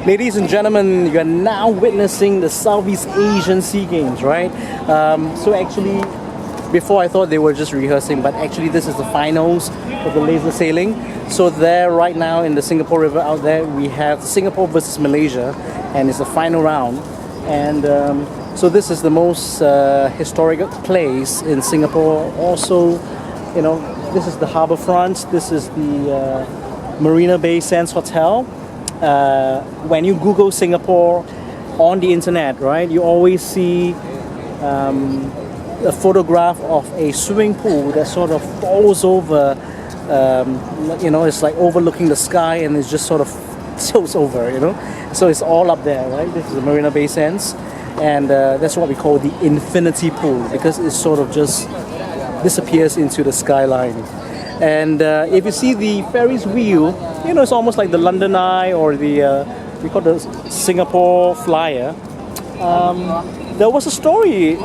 Ladies and gentlemen, you are now witnessing the Southeast Asian Sea Games, right? So actually, before I thought they were just rehearsing, but actually this is the finals of the laser sailing. So there right now in the Singapore River out there, we have Singapore versus Malaysia, and it's the final round. And so this is the most historic place in Singapore. Also, you know, this is the harbour front. This is the Marina Bay Sands Hotel. When you Google Singapore on the internet, right, you always see a photograph of a swimming pool that sort of falls over, you know, it's like overlooking the sky and it just sort of tilts over, you know. So it's all up there, right? This is the Marina Bay Sands, and that's what we call the infinity pool because it sort of just disappears into the skyline. And if you see the Ferris wheel, you know, it's almost like the London Eye or the we call the Singapore Flyer. There was a story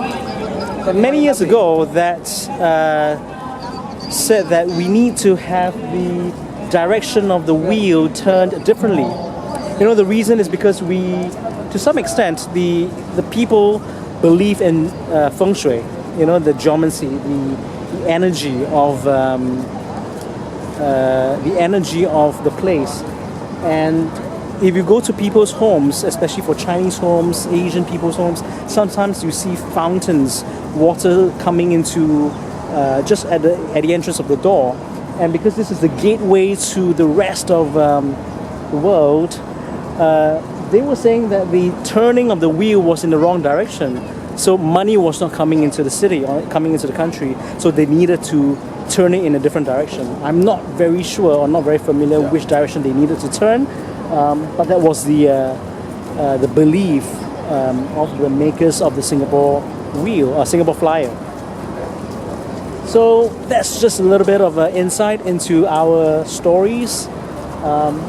many years ago that said that we need to have the direction of the wheel turned differently. You know, the reason is because we, to some extent, the people believe in feng shui. You know, the geomancy, the energy of the place. And if you go to people's homes, especially for Chinese homes, Asian people's homes, sometimes you see fountains, water coming into just at the entrance of the door. And because this is the gateway to the rest of the world, they were saying that the turning of the wheel was in the wrong direction. So money was not coming into the city or coming into the country. So they needed to turn it in a different direction. I'm not very sure or not very familiar which direction they needed to turn, but that was the belief of the makers of the Singapore wheel, Singapore Flyer. So that's just a little bit of insight into our stories.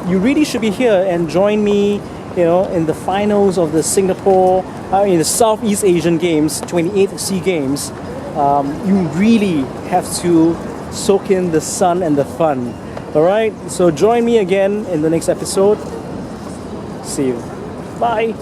You really should be here and join me, you know, in the finals of the in the Southeast Asian Games, 28th Sea Games. You really have to soak in the sun and the fun. All right, so join me again in the next episode. See you. Bye.